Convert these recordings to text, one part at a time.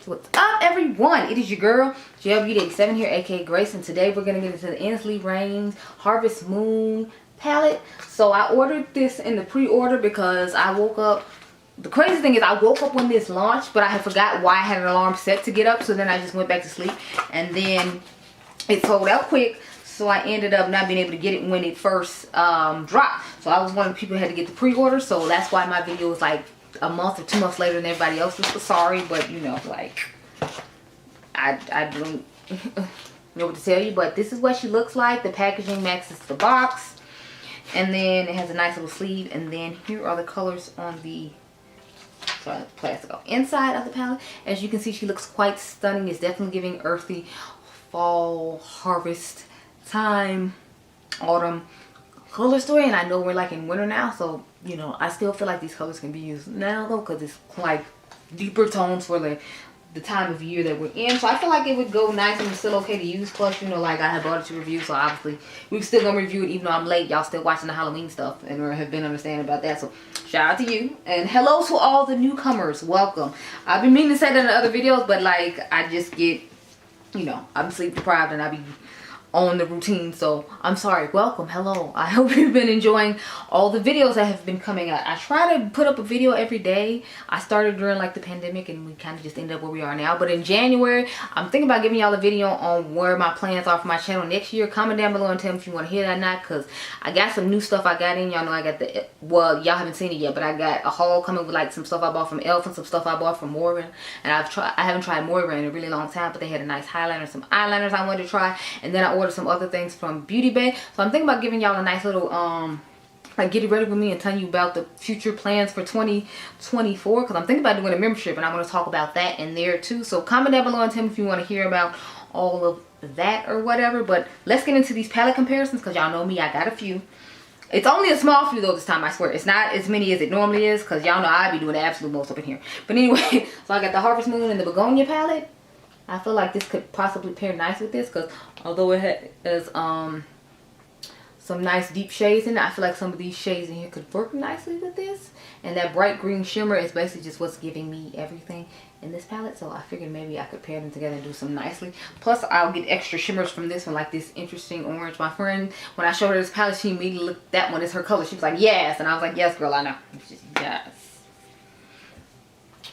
So what's up, everyone? It is your girl GELBEAUTY87 here, aka Grace, and today we're gonna get into the Ensley Reign Harvest Moon palette. So I ordered this in the pre-order because I woke up. The crazy thing is I woke up when this launched, but I had forgot why I had an alarm set to get up, so then I just went back to sleep, and then it sold out quick. So I ended up not being able to get it when it first dropped. So I was one of the people who had to get the pre-order, so that's why my video was like a month or 2 months later than everybody else's. So sorry, but you know, like I don't know what to tell you, but this is what she looks like. The packaging matches the box, and then it has a nice little sleeve, and then here are the colors on the plastic inside of the palette. As you can see, she looks quite stunning. It's definitely giving earthy fall, harvest time, autumn color story, and I know we're like in winter now, so you know, I still feel like these colors can be used now though, because it's like deeper tones for the time of year that we're in. So I feel like it would go nice, and it's still okay to use. Plus, you know, like I have bought it to review, so obviously we're still gonna review it even though I'm late. Y'all still watching the Halloween stuff and have been understanding about that, so shout out to you. And hello to all the newcomers, welcome. I've been meaning to say that in other videos, but like I just get, you know, I'm sleep deprived and I be on the routine, so I'm sorry. Welcome, hello. I hope you've been enjoying all the videos that have been coming out. I try to put up a video every day. I started during like the pandemic, and we kind of just ended up where we are now. But in January, I'm thinking about giving y'all a video on where my plans are for my channel next year. Comment down below and tell me if you want to hear that or not, because I got some new stuff I got in. Y'all know I got the, well, y'all haven't seen it yet, but I got a haul coming with like some stuff I bought from Elf and some stuff I bought from Morgan. And I haven't tried Morgan in a really long time, but they had a nice highlighter, some eyeliners I wanted to try, and then I ordered some other things from Beauty Bar. So I'm thinking about giving y'all a nice little like get it ready with me and telling you about the future plans for 2024, because I'm thinking about doing a membership, and I want to talk about that in there too. So comment down below and tell me if you want to hear about all of that or whatever. But let's get into these palette comparisons, because y'all know me, I got a few. It's only a small few though this time, I swear. It's not as many as it normally is, because y'all know I be doing the absolute most up in here. But anyway, so I got the Harvest Moon and the Begonia palette. I feel like this could possibly pair nice with this, because although it has some nice deep shades in it, I feel like some of these shades in here could work nicely with this. And that bright green shimmer is basically just what's giving me everything in this palette. So I figured maybe I could pair them together and do some nicely. Plus, I'll get extra shimmers from this one, like this interesting orange. My friend, when I showed her this palette, she immediately looked, that one is her color. She was like, yes. And I was like, yes, girl, I know. Just, yes.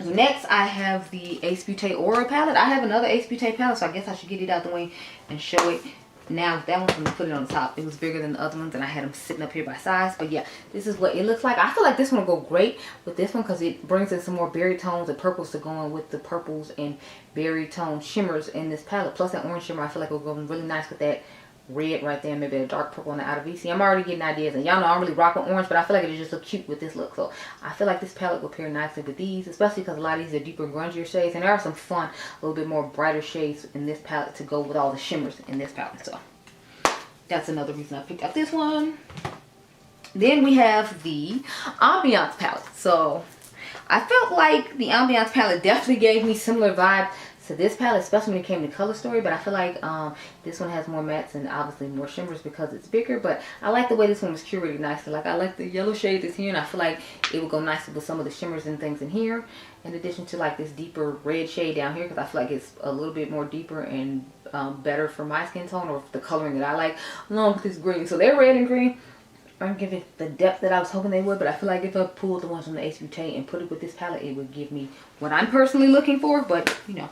Next, I have the Ace Beauty Aura palette. I have another Ace Beauty palette, so I guess I should get it out the way and show it now. That one's going to put it on the top. It was bigger than the other ones, and I had them sitting up here by size. But yeah, this is what it looks like. I feel like this one will go great with this one, because it brings in some more berry tones and purples to go in with the purples and berry tone shimmers in this palette. Plus that orange shimmer, I feel like it will go really nice with that red right there, maybe a dark purple on the outer V. See, I'm already getting ideas, and y'all know I don't really rock with orange, but I feel like it just look cute with this look. So I feel like this palette will pair nicely with these, especially because a lot of these are deeper, grungier shades, and there are some fun, a little bit more brighter shades in this palette to go with all the shimmers in this palette. So that's another reason I picked up this one. Then we have the Ambiance palette. So I felt like the Ambiance palette definitely gave me similar vibe to this palette, especially when it came to color story. But I feel like this one has more mattes and obviously more shimmers because it's bigger. But I like the way this one was curated nicely. Like, I like the yellow shade that's here, and I feel like it would go nicely with some of the shimmers and things in here, in addition to like this deeper red shade down here, because I feel like it's a little bit more deeper and better for my skin tone, or the coloring that I like, along with this green. So they're red and green. I don't give it the depth that I was hoping they would, but I feel like if I pulled the ones from the Ace Beauty and put it with this palette, it would give me what I'm personally looking for. But you know,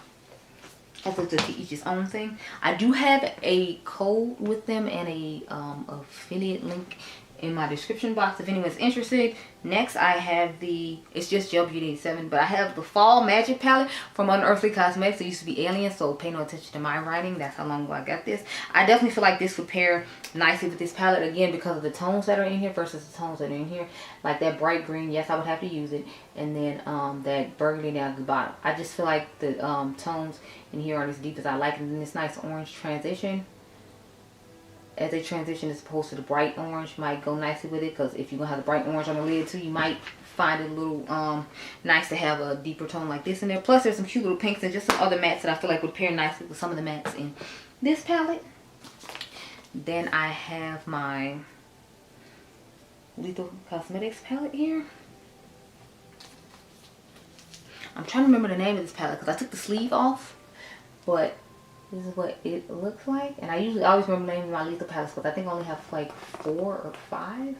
that's up to each his own thing. I do have a code with them and a affiliate link in my description box if anyone's interested. Next, I have the, it's just GELBEAUTY87, but I have the Fall Magic palette from Unearthly Cosmetics. It used to be Alien, so pay no attention to my writing. That's how long ago I got this. I definitely feel like this would pair nicely with this palette, again, because of the tones that are in here versus the tones that are in here. Like that bright green, yes, I would have to use it. And then that burgundy down at the bottom. I just feel like the tones in here aren't as deep as I like it. And then this nice orange transition, as they transition as opposed to the bright orange, might go nicely with it, because if you're gonna have the bright orange on the lid too, you might find it a little nice to have a deeper tone like this in there. Plus there's some cute little pinks and just some other mattes that I feel like would pair nicely with some of the mattes in this palette. Then I have my Lethal Cosmetics palette here. I'm trying to remember the name of this palette because I took the sleeve off. But this is what it looks like. And I usually always remember the name of my lethal palettes because I think I only have like 4 or 5.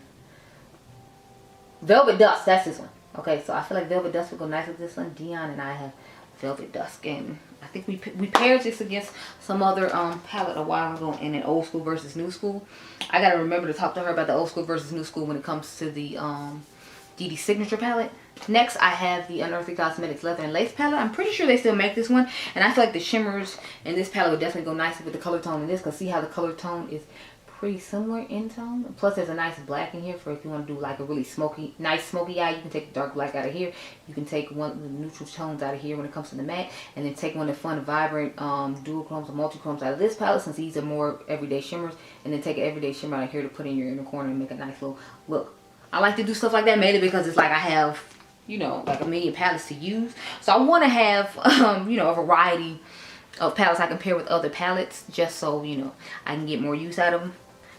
Velvet Dusk, that's this one. Okay, so I feel like Velvet Dusk would go nice with this one. Dion and I have Velvet Dusk, and I think we paired this against some other palette a while ago in an old school versus new school. I gotta remember to talk to her about the old school versus new school when it comes to the Dede Signature palette. Next, I have the Unearthly Cosmetics Leather and Lace palette. I'm pretty sure they still make this one, and I feel like the shimmers in this palette would definitely go nicely with the color tone in this, because see how the color tone is pretty similar in tone. Plus there's a nice black in here for if you want to do like a really smoky, nice smoky eye. You can take the dark black out of here. You can take one of the neutral tones out of here when it comes to the matte, and then take one of the fun, vibrant dual chromes or multi chromes out of this palette, since these are more everyday shimmers, and then take an everyday shimmer out of here to put in your inner corner and make a nice little look. I like to do stuff like that mainly because it's like I have, you know, like a million palettes to use, so I want to have you know, a variety of palettes I can pair with other palettes, just so, you know, I can get more use out of them.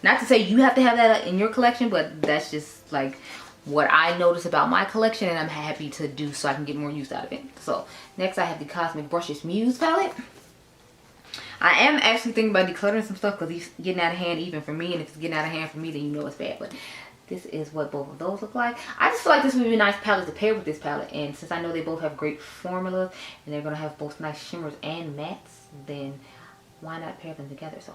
Not to say you have to have that in your collection, but that's just like what I notice about my collection, and I'm happy to do so I can get more use out of it. So next I have the Cosmic Brushes Muse palette. I am actually thinking about decluttering some stuff because he's getting out of hand even for me, and if it's getting out of hand for me, then you know it's bad. But this is what both of those look like. I just feel like this would be a nice palette to pair with this palette, and since I know they both have great formulas and they're going to have both nice shimmers and mattes, then why not pair them together? So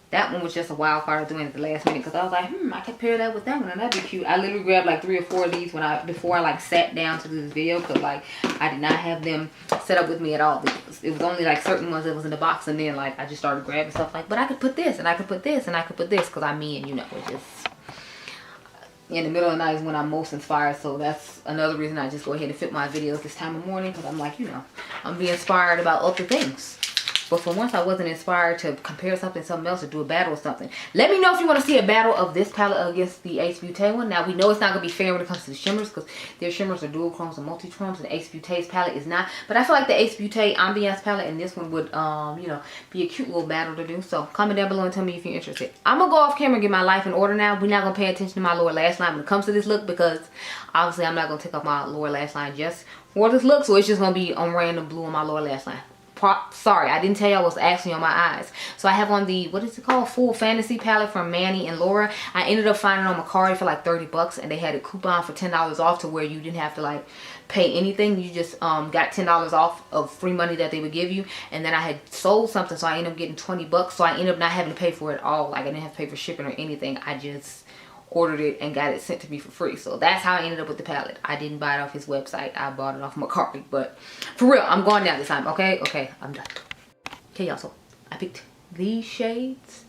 that one was just a wild card doing it at the last minute because I was like, I could pair that with that one and that'd be cute. I literally grabbed like 3 or 4 of these before I like sat down to do this video, because like I did not have them set up with me at all. It was only like certain ones that was in the box, and then like I just started grabbing stuff like, but I could put this and I could put this and I could put this, because I'm me, and you know, it's just in the middle of the night is when I'm most inspired. So that's another reason I just go ahead and fit my videos this time of morning, because I'm like, you know, I'm being inspired about other things. But for once I wasn't inspired to compare something to something else or do a battle or something. Let me know if you want to see a battle of this palette against the Ace Beauty one. Now we know it's not going to be fair when it comes to the shimmers, because their shimmers are dual chromes and multi chromes, and Ace Beauty's palette is not. But I feel like the Ace Beauty Ambiance palette and this one would you know, be a cute little battle to do. So comment down below and tell me if you're interested. I'm going to go off camera and get my life in order now. We're not going to pay attention to my lower lash line when it comes to this look, because obviously I'm not going to take off my lower lash line just for this look. So it's just going to be on random blue on my lower lash line. Sorry, I didn't tell you I was actually on my eyes. So I have on the, what is it called, Full Fantasy palette from Manny and Laura. I ended up finding it on Macari for like 30 bucks, and they had a coupon for $10 off, to where you didn't have to like pay anything. You just got $10 off of free money that they would give you. And then I had sold something, so I ended up getting 20 bucks. So I ended up not having to pay for it all. Like I didn't have to pay for shipping or anything. I just ordered it and got it sent to me for free. So that's how I ended up with the palette. I didn't buy it off his website. I bought it off Macari. But for real, I'm going down this time. Okay, I'm done. Okay, y'all, so I picked these shades.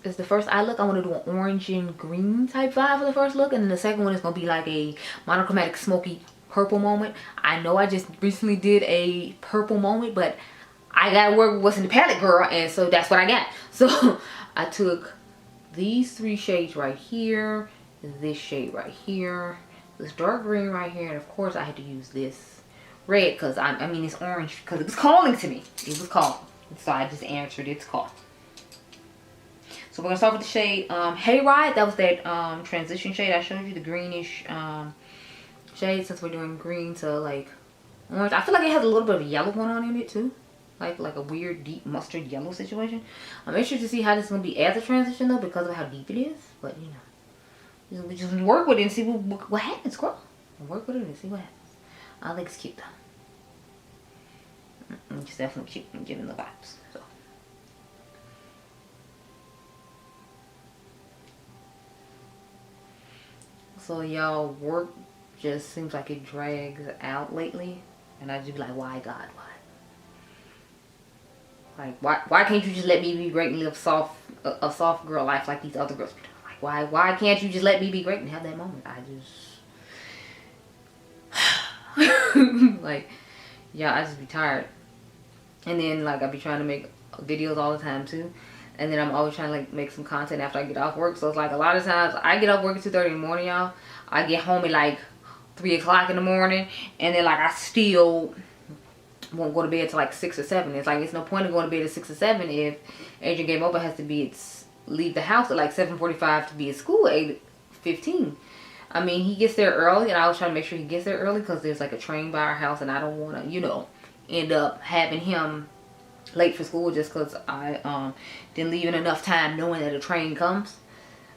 It's the first eye look. I want to do an orange and green type vibe for the first look, and then the second one is going to be like a monochromatic smoky purple moment. I know I just recently did a purple moment, but I gotta work with what's in the palette, girl, and so that's what I got. So I took these 3 shades right here, this shade right here, this dark green right here, and of course I had to use this red, because I mean it's orange because it was calling to me. It was calling, so I just answered its call. So we're gonna start with the shade Hayride. That was that transition shade I showed you, the greenish shade, since we're doing green to like orange. I feel like it has a little bit of yellow going on in it too. Like a weird deep mustard yellow situation. I'm interested to see how this is going to be as a transition though, because of how deep it is. But you know, we just work with it and see what happens, girl. Work with it and see what happens. I think it's cute though. It's definitely cute and giving the vibes. So y'all, work just seems like it drags out lately, and I just be like, why God, why? Like, why can't you just let me be great and live a soft girl life like these other girls be doing? Like, why can't you just let me be great and have that moment? I just like, yeah, I just be tired. And then like I be trying to make videos all the time too, and then I'm always trying to like make some content after I get off work. So it's like a lot of times I get off work at 2:30 in the morning, y'all. I get home at like 3 o'clock in the morning, and then like I still won't go to bed till like 6 or 7. It's like, it's no point in going to bed at 6 or 7 if Adriangameover has to leave the house at like 7:45 to be at school at 8:15. I mean, he gets there early, and I was trying to make sure he gets there early because there's like a train by our house, and I don't want to, you know, end up having him late for school just because I didn't leave in enough time knowing that a train comes.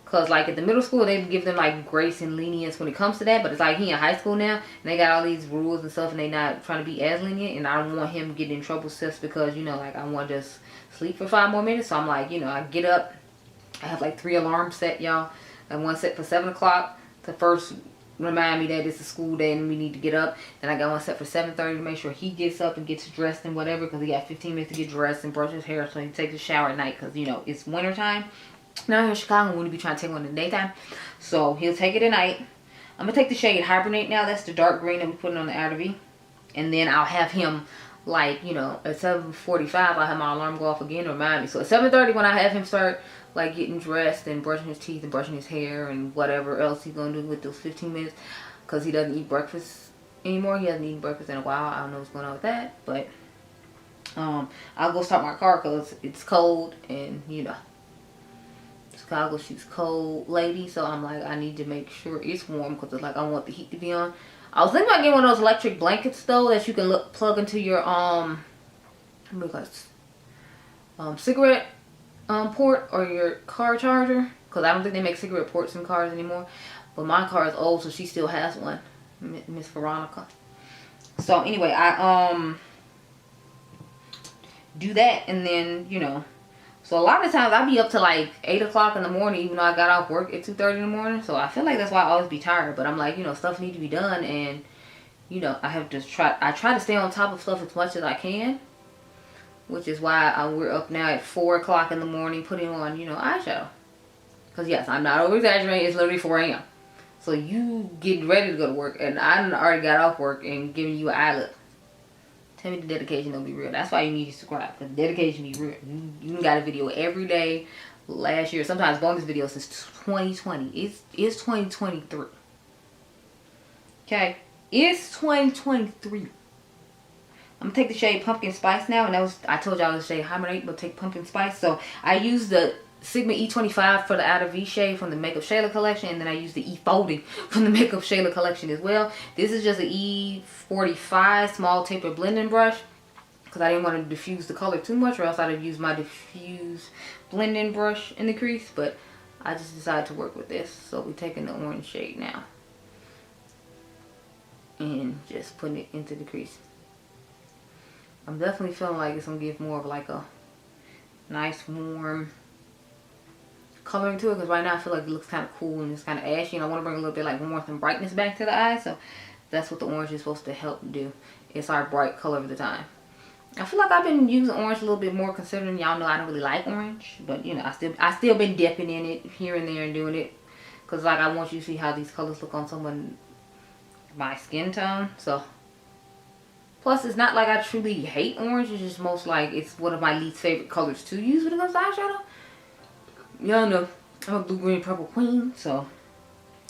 Because like at the middle school, they give them like grace and lenience when it comes to that, but it's like he in high school now, and they got all these rules and stuff, and they not trying to be as lenient, and I don't want him getting in trouble just because, you know, like I want to just sleep for 5 more minutes. So I'm like, you know, I get up, I have like 3 alarms set, y'all, and one set for 7 o'clock to first remind me that it's a school day and we need to get up. Then I got one set for 7:30 to make sure he gets up and gets dressed and whatever, because he got 15 minutes to get dressed and brush his hair so he takes a shower at night, because, you know, it's winter time. Now here in Chicago, we wouldn't be trying to take one in the daytime. So he'll take it at night. I'm going to take the shade Hibernate now. That's the dark green that we put on the outer V. And then I'll have him, like, you know, at 7:45, I'll have my alarm go off again to remind me. So at 7:30, when I have him start, like, getting dressed and brushing his teeth and brushing his hair and whatever else he's going to do with those 15 minutes. Because he doesn't eat breakfast anymore. He hasn't eaten breakfast in a while. I don't know what's going on with that. But I'll go start my car because it's cold and, you know, Chicago, she's cold lady, so I'm like, I need to make sure it's warm because it's like I want the heat to be on. I was thinking about getting one of those electric blankets though that you can plug into your cigarette port or your car charger, because I don't think they make cigarette ports in cars anymore. But my car is old, so she still has one, Miss Veronica. So anyway, I do that, and then, you know. So a lot of times I'll be up to like 8 o'clock in the morning, even though I got off work at 2:30 in the morning. So I feel like that's why I always be tired. But I'm like, you know, stuff needs to be done, and, you know, I have to try to stay on top of stuff as much as I can. Which is why we're up now at 4 o'clock in the morning putting on, you know, eyeshadow. Because yes, I'm not over exaggerating, it's literally 4 a.m. So you getting ready to go to work, and I already got off work and giving you an eye look. Tell me the dedication don't be real. That's why you need to subscribe, because dedication be real. You got a video every day last year, sometimes bonus videos since 2020. It's 2023. Okay, it's 2023. I'm gonna take the shade Pumpkin Spice now, and that was, I told y'all the shade Hibernate, but take Pumpkin Spice. So I use the Sigma E25 for the outer V shade from the Makeup Shayla collection, and then I use the E Folding from the Makeup Shayla collection as well. This is just an E45 small taper blending brush because I didn't want to diffuse the color too much, or else I'd have used my diffuse blending brush in the crease. But I just decided to work with this. So we're taking the orange shade now and just putting it into the crease. I'm definitely feeling like it's gonna give more of like a nice warm coloring to it, because right now I feel like it looks kind of cool and it's kind of ashy, and I want to bring a little bit like warmth and brightness back to the eye. So that's what the orange is supposed to help do. It's our bright color of the time. I feel like I've been using orange a little bit more, considering y'all know I don't really like orange, but you know, I still been dipping in it here and there and doing it because like I want you to see how these colors look on someone my skin tone. So plus it's not like I truly hate orange, it's just most like it's one of my least favorite colors to use when it comes to eyeshadow. Y'all know I'm a blue, green, purple queen, so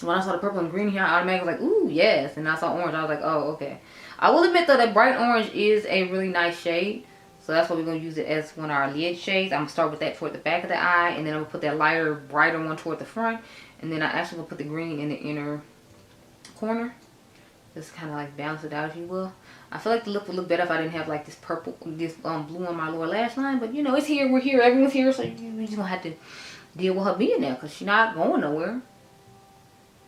when I saw the purple and green here, I automatically was like, ooh, yes. And I saw orange, I was like, oh, okay. I will admit though that bright orange is a really nice shade, so that's why we're going to use it as one of our lid shades. I'm going to start with that toward the back of the eye, and then I'm going to put that lighter, brighter one toward the front, and then I actually will put the green in the inner corner. Just kind of like balance it out, if you will. I feel like the look would look better if I didn't have like this purple, this blue on my lower lash line, but you know, it's here, we're here, everyone's here, so we just going to have to deal with her being there, because she's not going nowhere.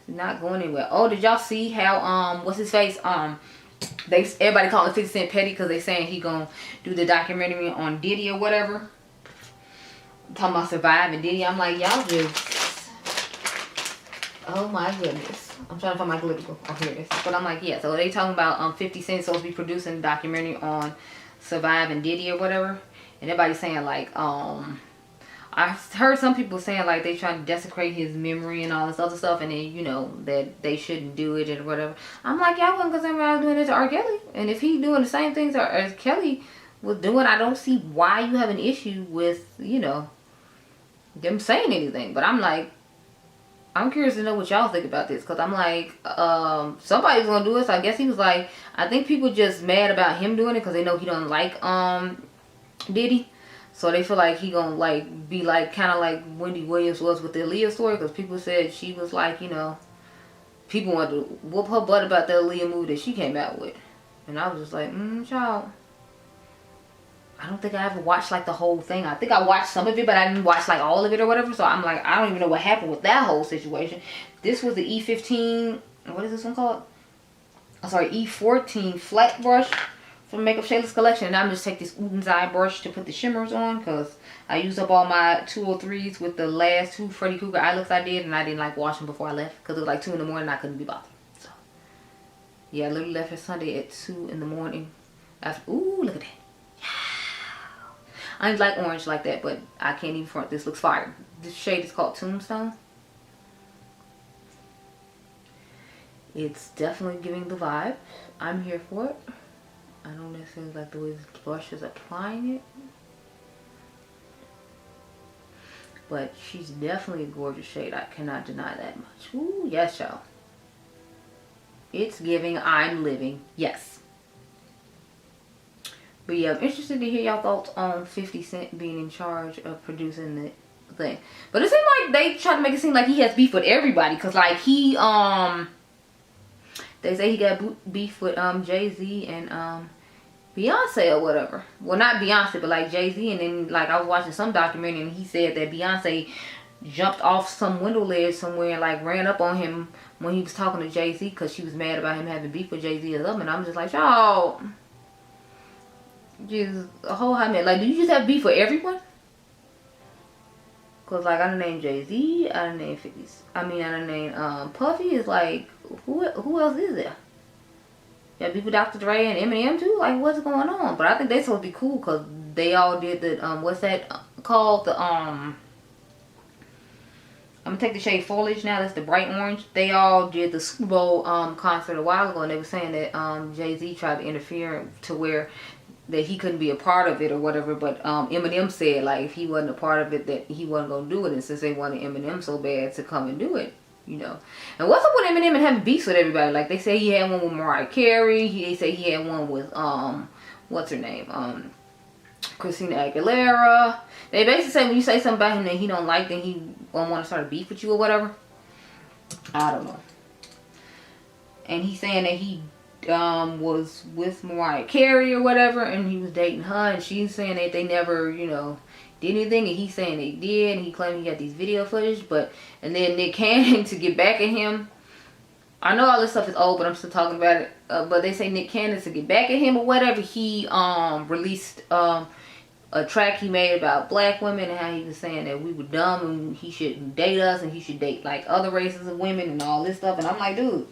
She's not going anywhere. Oh, did y'all see how what's his face, everybody calling 50 Cent petty because they saying he gonna do the documentary on Diddy or whatever, talking about surviving Diddy. I'm like, y'all just, oh my goodness, I'm trying to find my glitter book. Oh, here it is. But I'm like, yeah, so they talking about 50 Cent supposed to be producing a documentary on surviving Diddy or whatever, and everybody's saying like I heard some people saying like they trying to desecrate his memory and all this other stuff, and then, you know, that they shouldn't do it and whatever. I'm like, y'all wasn't concerned when I was doing it to R. Kelly. And if he doing the same things as Kelly was doing, I don't see why you have an issue with, you know, them saying anything. But I'm like, I'm curious to know what y'all think about this, because I'm like, somebody's gonna do it. So I guess he was like, I think people just mad about him doing it because they know he don't like Diddy. So they feel like he gonna like be like kind of like Wendy Williams was with the Aaliyah story, because people said she was like, you know, people wanted to whoop her butt about that Aaliyah movie that she came out with. And I was just like, child. I don't think I ever watched like the whole thing. I think I watched some of it, but I didn't watch like all of it or whatever. So I'm like, I don't even know what happened with that whole situation. This was the E15, what is this one called? I'm sorry, E14 flat brush from Makeup Shayla's collection. And I'm just take this Uden's Eye brush to put the shimmers on, because I used up all my 203s with the last 2 Freddy Krueger eye looks I did, and I didn't like wash them before I left because it was like 2 in the morning and I couldn't be bothered. So yeah, I literally left her Sunday at 2 in the morning. After, ooh, look at that. I ain't like orange like that, but I can't even front. This looks fire. This shade is called Tombstone. It's definitely giving the vibe. I'm here for it. I don't necessarily like the way this blush is applying it, but she's definitely a gorgeous shade. I cannot deny that much. Ooh, yes, y'all. It's giving I'm living. Yes. But yeah, I'm interested to hear y'all thoughts on 50 Cent being in charge of producing the thing. But it seems like they try to make it seem like he has beef with everybody. Because like he, they say he got beef with Jay-Z and Beyonce or whatever. Well, not Beyonce, but like Jay-Z. And then like I was watching some documentary and he said that Beyonce jumped off some window ledge somewhere and like ran up on him when he was talking to Jay-Z because she was mad about him having beef with Jay-Z or something. And I'm just like, y'all, just a whole hot man. Like, do you just have beef with everyone? Cause like I done named Jay-Z, I done named 50. I mean I done named Puffy. Is like who else is there? Yeah, beef with Dr. Dre and Eminem too. Like what's going on? But I think they supposed to be cool because they all did the what's that called, the I'm gonna take the shade Foliage now. That's the bright orange. They all did the Super Bowl concert a while ago, and they were saying that Jay-Z tried to interfere to where that he couldn't be a part of it or whatever. But Eminem said like if he wasn't a part of it that he wasn't gonna do it. And since they wanted Eminem so bad to come and do it, you know. And what's up with Eminem and having beefs with everybody? Like they say he had one with Mariah Carey. They say he had one with what's her name? Christina Aguilera. They basically say when you say something about him that he don't like, then he won't want to start a beef with you or whatever. I don't know. And he's saying that he was with Mariah Carey or whatever, and he was dating her, and she's saying that they never, you know, did anything, and he's saying they did, and he claimed he got these video footage. But and then Nick Cannon, to get back at him, I know all this stuff is old, but I'm still talking about it. But they say Nick Cannon, to get back at him or whatever, he released a track he made about black women and how he was saying that we were dumb and he shouldn't date us and he should date like other races of women and all this stuff. And I'm like, dude,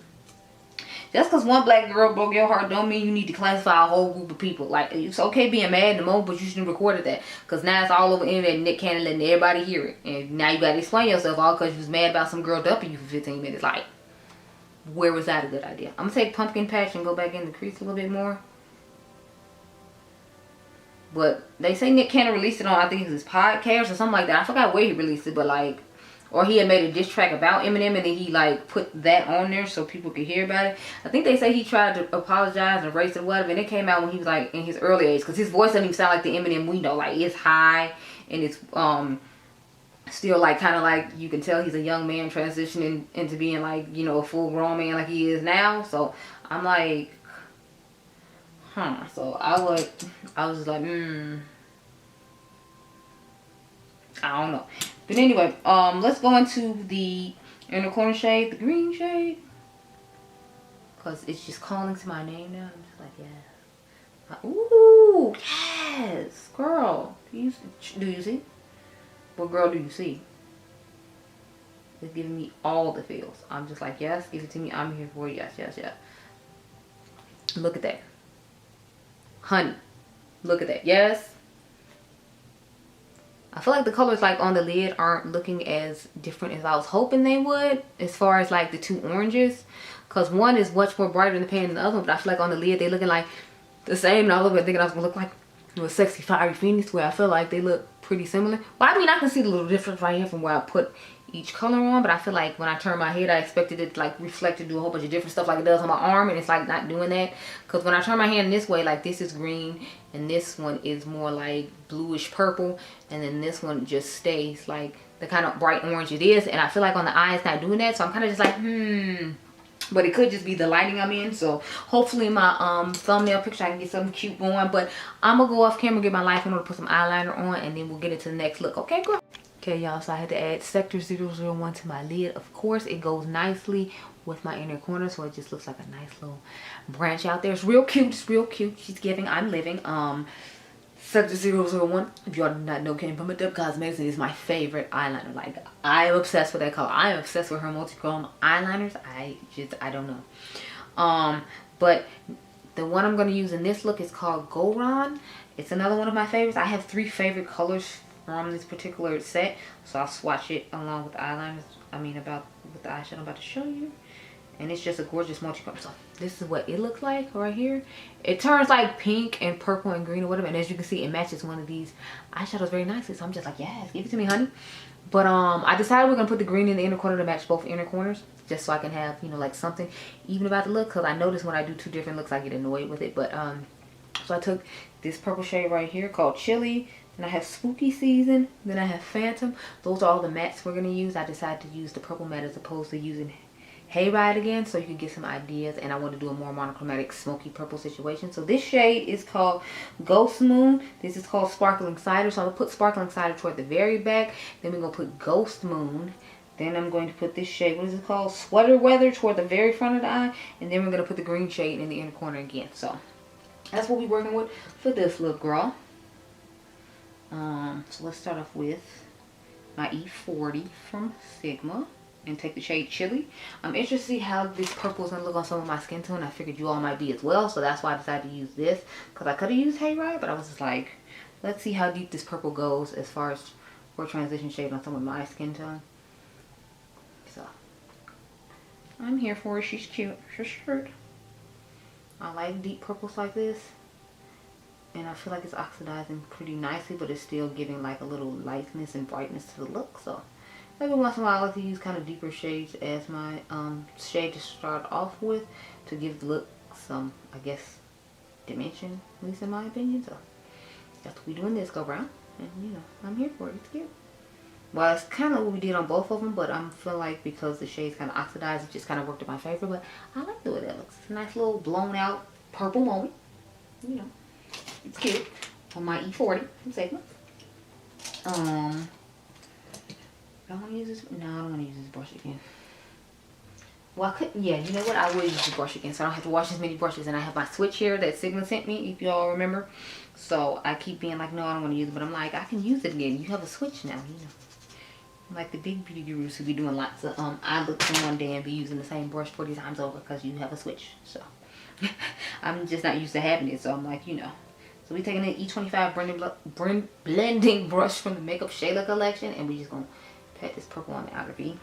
just because one black girl broke your heart don't mean you need to classify a whole group of people. Like, it's okay being mad in the moment, but you shouldn't have recorded that. Because now it's all over the internet and Nick Cannon letting everybody hear it. And now you got to explain yourself all because you was mad about some girl dumping you for 15 minutes. Like, where was that a good idea? I'm going to take Pumpkin Patch and go back in the crease a little bit more. But they say Nick Cannon released it on, I think it was his podcast or something like that. I forgot where he released it, but like, or he had made a diss track about Eminem and then he like put that on there so people could hear about it. I think they say he tried to apologize and erase it or whatever, and it came out when he was like in his early age, because his voice doesn't even sound like the Eminem we know. Like, it's high and it's still like kind of like you can tell he's a young man transitioning into being like, you know, a full grown man like he is now. So I'm like, so I was just like, I don't know. But anyway, let's go into the inner corner shade, the green shade, because it's just calling to my name now. I'm just like, yeah. Ooh, yes, girl. Do you see? What girl do you see? It's giving me all the feels. I'm just like, yes, give it to me. I'm here for it. Yes, yes, yes. Look at that. Honey, look at that. Yes. I feel like the colors like on the lid aren't looking as different as I was hoping they would, as far as like the two oranges, because one is much more brighter in the pan than the other one, but I feel like on the lid they looking like the same, and I was thinking I was gonna look like a sexy fiery phoenix, where I feel like they look pretty similar. Well, I mean, I can see the little difference right here from where I put each color on, but I feel like when I turn my head, I expected it to like reflect and do a whole bunch of different stuff like it does on my arm, and it's like not doing that. Because when I turn my hand this way, like this is green and this one is more like bluish purple, and then this one just stays like the kind of bright orange it is, and I feel like on the eye it's not doing that. So I'm kind of just like, but it could just be the lighting I'm in. So hopefully my thumbnail picture I can get something cute going. But I'm gonna go off camera, get my life in order to put some eyeliner on, and then we'll get into the next look. Okay, girl? Okay, y'all, so I had to add Sector 001 to my lid. Of course, it goes nicely with my inner corner, so it just looks like a nice little branch out there. It's real cute. It's real cute. She's giving, I'm living. Sector 001, if y'all do not know, came from Deb Cosmetics, and is my favorite eyeliner. Like, I am obsessed with that color. I am obsessed with her multi-chrome eyeliners. I don't know. But the one I'm going to use in this look is called Goron. It's another one of my favorites. I have 3 favorite colors from this particular set, so I'll swatch it along with the eyeliners. With the eyeshadow I'm about to show you. And it's just a gorgeous multi-chrome. So this is what it looks like right here. It turns like pink and purple and green or whatever, and as you can see, it matches one of these eyeshadows very nicely. So I'm just like, yes, give it to me, honey. But I decided we're gonna put the green in the inner corner to match both inner corners, just so I can have, you know, like something even about the look, because I notice when I do 2 different looks I get annoyed with it. But so I took this purple shade right here called Chili. Then I have Spooky Season. Then I have Phantom. Those are all the mattes we're going to use. I decided to use the purple matte as opposed to using Hayride again, so you can get some ideas. And I want to do a more monochromatic smoky purple situation. So this shade is called Ghost Moon. This is called Sparkling Cider. So I'm going to put Sparkling Cider toward the very back. Then we're going to put Ghost Moon. Then I'm going to put this shade, what is it called? Sweater Weather, toward the very front of the eye. And then we're going to put the green shade in the inner corner again. So that's what we're working with for this look, girl. So let's start off with my E40 from Sigma and take the shade Chili. I'm interested to see how this purple is going to look on some of my skin tone. I figured you all might be as well, so that's why I decided to use this, because I could have used Hayride, but I was just like, let's see how deep this purple goes as far as for transition shade on some of my skin tone. So I'm here for it. She's cute. She's shirt. I like deep purples like this. And I feel like it's oxidizing pretty nicely, but it's still giving like a little lightness and brightness to the look. So every once in a while I like to use kind of deeper shades as my shade to start off with, to give the look some, I guess, dimension, at least in my opinion. So that's what we do in this go round. And you know, I'm here for it. It's cute. Well, it's kind of what we did on both of them, but I feel like because the shade's kind of oxidized, it just kind of worked in my favor. But I like the way that looks. It's a nice little blown out purple moment, you know. It's cute. On my E40 from Sigma. Do I want to use this? No, I don't want to use this brush again. Well, I couldn't. Yeah, you know what? I will use the brush again, so I don't have to wash as many brushes. And I have my switch here that Sigma sent me, if you all remember. So I keep being like, no, I don't want to use it. But I'm like, I can use it again. You have a switch now, you know. I'm like the big beauty gurus who be doing lots of eyelooks in one day and be using the same brush 40 times over because you have a switch. So I'm just not used to having it. So I'm like, you know. So we're taking an E25 blending brush from the Makeup Shayla collection, and we're just going to pat this purple on the outer V.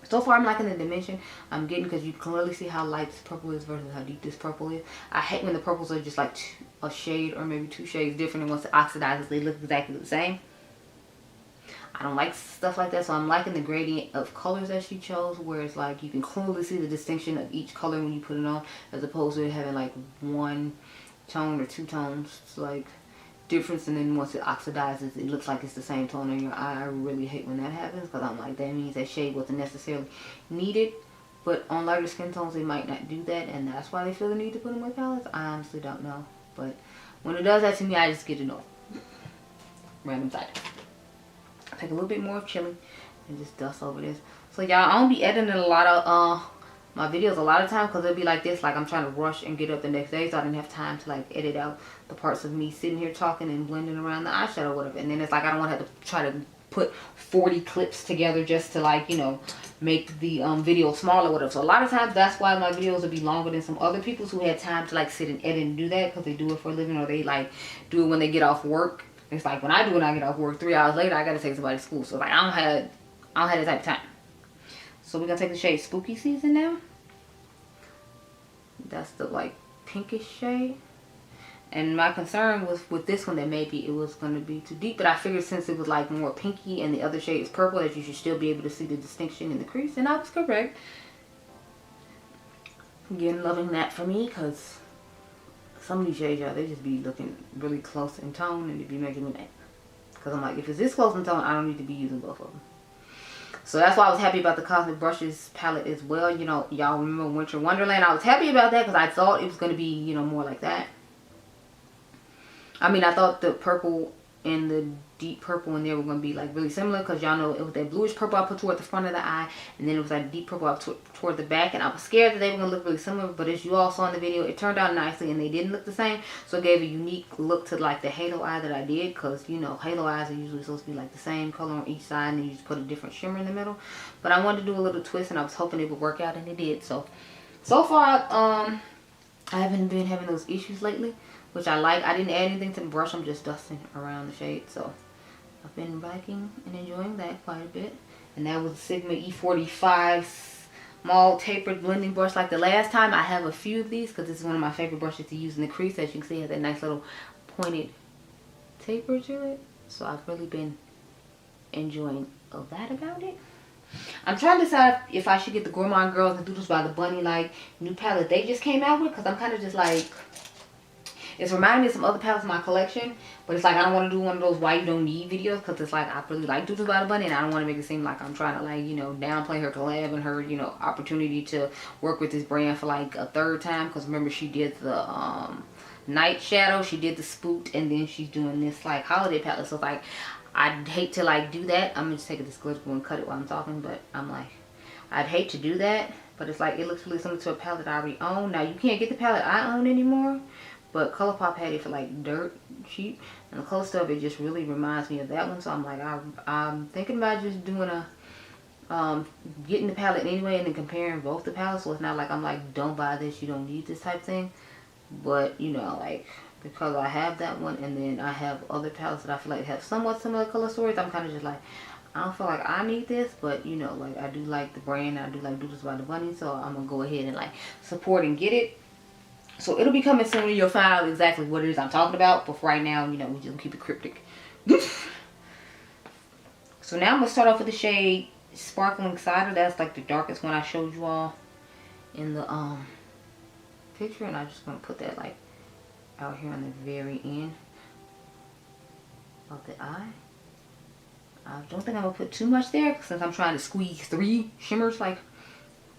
So far, I'm liking the dimension I'm getting, because you can clearly see how light this purple is versus how deep this purple is. I hate when the purples are just like a shade or maybe 2 shades different, and once it oxidizes, they look exactly the same. I don't like stuff like that, so I'm liking the gradient of colors that she chose, where it's like you can clearly see the distinction of each color when you put it on, as opposed to having like 1 tone or 2 tones, it's like difference, and then once it oxidizes it looks like it's the same tone in your eye. I really hate when that happens, because I'm like, that means that shade wasn't necessarily needed. But on lighter skin tones they might not do that, and that's why they feel the need to put them with palettes. I honestly don't know, but when it does that to me, I just get annoyed. Random side. Take a little bit more of Chili and just dust over this. So y'all, I don't be editing a lot of my videos a lot of time, because it'll be like this, like I'm trying to rush and get up the next day, so I didn't have time to like edit out the parts of me sitting here talking and blending around the eyeshadow or whatever. And then it's like I don't want to have to try to put 40 clips together just to, like, you know, make the video smaller or whatever. So a lot of times that's why my videos will be longer than some other people's who had time to like sit and edit and do that, because they do it for a living, or they like do it when they get off work. It's like when I do it, when I get off work, 3 hours later I gotta take somebody to school, so like I don't have that type of time. So we're gonna take the shade Spooky Season now. That's the like pinkish shade. And my concern was with this one that maybe it was going to be too deep, but I figured since it was like more pinky and the other shade is purple, that you should still be able to see the distinction in the crease, and I was correct. Again, loving that for me, because some of these shades, y'all, they just be looking really close in tone, and it be making me mad. Because I'm like, if it's this close in tone, I don't need to be using both of them. So that's why I was happy about the Cosmic Brushes palette as well. You know, y'all remember Winter Wonderland? I was happy about that because I thought it was going to be, you know, more like that. I mean, I thought the purple and the deep purple in there were going to be like really similar, because y'all know it was that bluish purple I put toward the front of the eye, and then it was that deep purple I put toward the back, and I was scared that they were going to look really similar, but as you all saw in the video, it turned out nicely and they didn't look the same. So it gave a unique look to like the halo eye that I did, because you know halo eyes are usually supposed to be like the same color on each side and you just put a different shimmer in the middle. But I wanted to do a little twist and I was hoping it would work out, and it did. So far I haven't been having those issues lately, which I like. I didn't add anything to the brush, I'm just dusting around the shade. So I've been liking and enjoying that quite a bit. And that was a Sigma E45 small tapered blending brush like the last time. I have a few of these because this is one of my favorite brushes to use in the crease. As you can see, it has that nice little pointed taper to it. So I've really been enjoying that about it. I'm trying to decide if I should get the Gourmand Girls and Doodles by the Bunny like new palette they just came out with, because I'm kind of just like, it's reminding me of some other palettes in my collection, but it's like I don't want to do one of those why you don't need videos, because it's like I really like Doodles by the Bunny and I don't want to make it seem like I'm trying to like, you know, downplay her collab and her, you know, opportunity to work with this brand for like a third time. Because remember, she did the night shadow, she did the spooked, and then she's doing this like holiday palette. So it's like I'd hate to like do that. I'm gonna just take this glitter glue and cut it while I'm talking, but I'm like, I'd hate to do that, but it's like it looks really similar to a palette I already own. Now you can't get the palette I own anymore, but ColourPop had it for like dirt cheap, and the color stuff, it just really reminds me of that one. So I'm like, I'm thinking about just doing a getting the palette anyway and then comparing both the palettes. So it's not like I'm like, don't buy this, you don't need this type thing. But you know, like, because I have that one and then I have other palettes that I feel like have somewhat similar color stories, I'm kind of just like, I don't feel like I need this, but you know, like I do like the brand, I do like Doodles by the Bunny, so I'm gonna go ahead and like support and get it. So it'll be coming soon and you'll find out exactly what it is I'm talking about. But for right now, you know, we just keep it cryptic. So now I'm going to start off with the shade Sparkling Cider. That's like the darkest one I showed you all in the picture. And I'm just going to put that like out here on the very end of the eye. I don't think I'm going to put too much there, since I'm trying to squeeze 3 shimmers like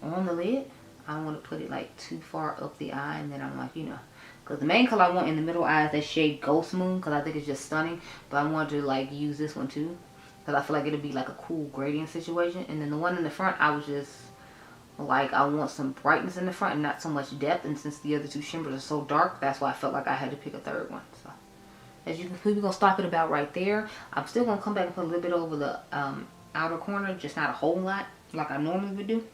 on the lid. I don't want to put it like too far up the eye, and then I'm like, you know, because the main color I want in the middle eye is that shade Ghost Moon, because I think it's just stunning. But I wanted to like use this one too, because I feel like it'll be like a cool gradient situation. And then the one in the front, I was just like, I want some brightness in the front and not so much depth. And since the other 2 shimmers are so dark, that's why I felt like I had to pick a third one. So as you can see, we're going to stop it about right there. I'm still going to come back and put a little bit over the outer corner, just not a whole lot like I normally would do.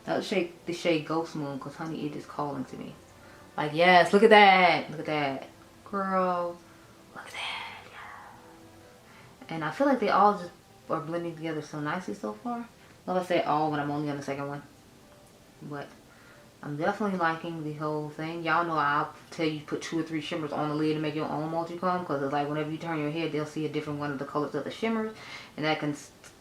Now shade the shade Ghost Moon, because honey, it is calling to me. Like, yes, look at that. Look at that. Girl, look at that. Yeah. And I feel like they all just are blending together so nicely so far. Well, I say all, but I'm only on the second one. But I'm definitely liking the whole thing. Y'all know I'll tell you put 2 or 3 shimmers on the lid to make your own multi-chrome, because it's like whenever you turn your head, they'll see a different one of the colors of the shimmers, and that can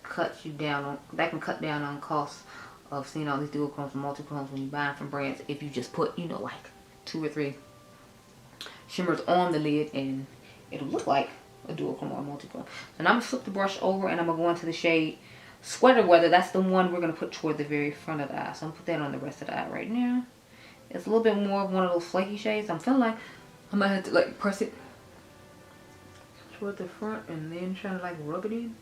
cut you down on, that can cut down on costs of seeing all these duochromes and multi-chromes when you buy them from brands, if you just put, you know, like 2 or 3 shimmers on the lid, and it'll look like a duochrome or a multi-chrome. And I'm gonna flip the brush over and I'm gonna go into the shade Sweater Weather. That's the one we're gonna put toward the very front of the eye. So I'm gonna put that on the rest of the eye right now. It's a little bit more of one of those flaky shades. I'm feeling like I might have to like press it toward the front and then try to like rub it in.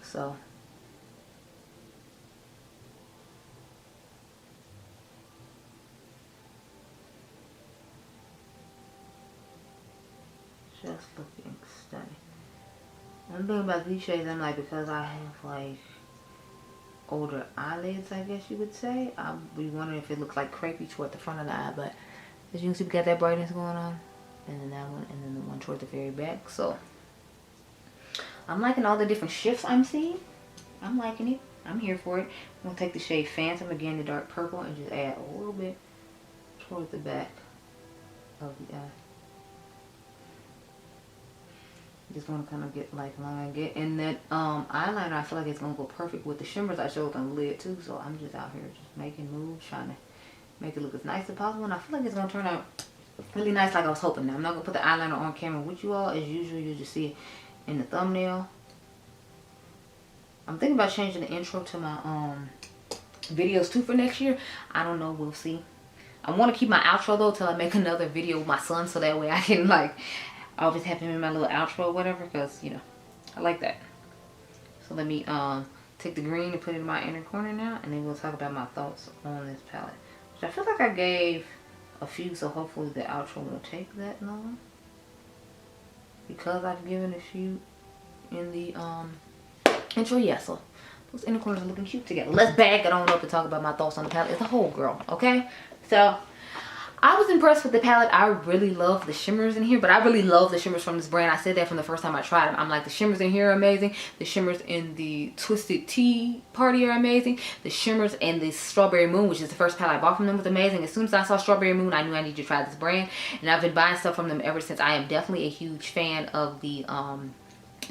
So just looking stunning. One thing about these shades, I'm like, because I have like older eyelids, I guess you would say, I'll be wondering if it looks like crepey toward the front of the eye. But as you can see, we got that brightness going on, and then that one, and then the one toward the very back. So I'm liking all the different shifts I'm seeing. I'm liking it. I'm here for it. I'm going to take the shade Phantom, again the dark purple, and just add a little bit toward the back of the eye. Just want to kind of get like line, get in that eyeliner. I feel like it's gonna go perfect with the shimmers I showed on the lid too. So I'm just out here just making moves, trying to make it look as nice as possible, and I feel like it's gonna turn out really nice, like I was hoping. Now I'm not gonna put the eyeliner on camera with you all as usual. You'll just see it in the thumbnail. I'm thinking about changing the intro to my videos too for next year. I don't know, we'll see. I want to keep my outro though till I make another video with my son, so that way I can like always have him in my little outro or whatever, because you know I like that. So let me take the green and put it in my inner corner now, and then we'll talk about my thoughts on this palette, which I feel like I gave a few, so hopefully the outro won't take that long because I've given a few in the intro. Yeah, so those inner corners are looking cute together. Let's bag it on up and talk about my thoughts on the palette as a whole, girl. Okay, so I was impressed with the palette. I really love the shimmers in here, but I really love the shimmers from this brand. I said that from the first time I tried them. I'm like, the shimmers in here are amazing. The shimmers in the Twisted Tea Party are amazing. The shimmers in the Strawberry Moon, which is the first palette I bought from them, was amazing. As soon as I saw Strawberry Moon, I knew I needed to try this brand, and I've been buying stuff from them ever since. I am definitely a huge fan of the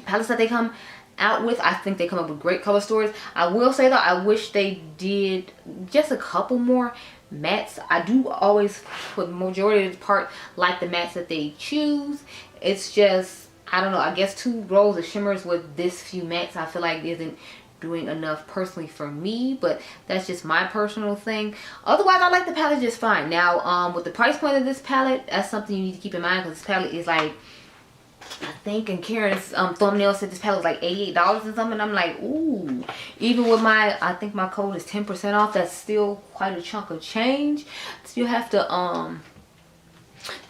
palettes that they come out with. I think they come up with great color stories. I will say though, I wish they did just a couple more mattes. I do always, for the majority of the part, like the mattes that they choose. It's just, I don't know, I guess 2 rows of shimmers with this few mattes I feel like isn't doing enough personally for me, but that's just my personal thing. Otherwise, I like the palette just fine. Now with the price point of this palette, that's something you need to keep in mind, because this palette is like, I think in Karen's thumbnail said this palette was like $88 and something. I'm like, ooh. Even with my, I think my code is 10% off. That's still quite a chunk of change. So you have to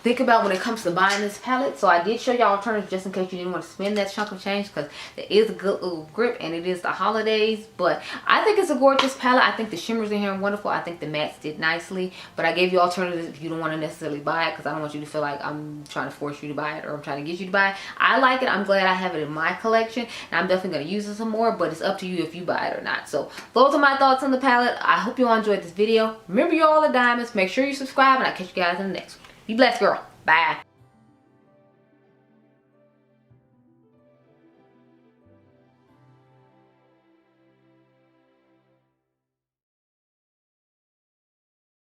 think about when it comes to buying this palette. So I did show y'all alternatives just in case you didn't want to spend that chunk of change, because there is a good little grip and it is the holidays. But I think it's a gorgeous palette. I think the shimmers in here are wonderful. I think the mattes did nicely, but I gave you alternatives if you don't want to necessarily buy it, because I don't want you to feel like I'm trying to force you to buy it or I'm trying to get you to buy it. I like it. I'm glad I have it in my collection, and I'm definitely going to use it some more, but it's up to you if you buy it or not. So those are my thoughts on the palette. I hope you all enjoyed this video. Remember, you all are diamonds. Make sure you subscribe, and I'll catch you guys in the next one. Be blessed, girl. Bye.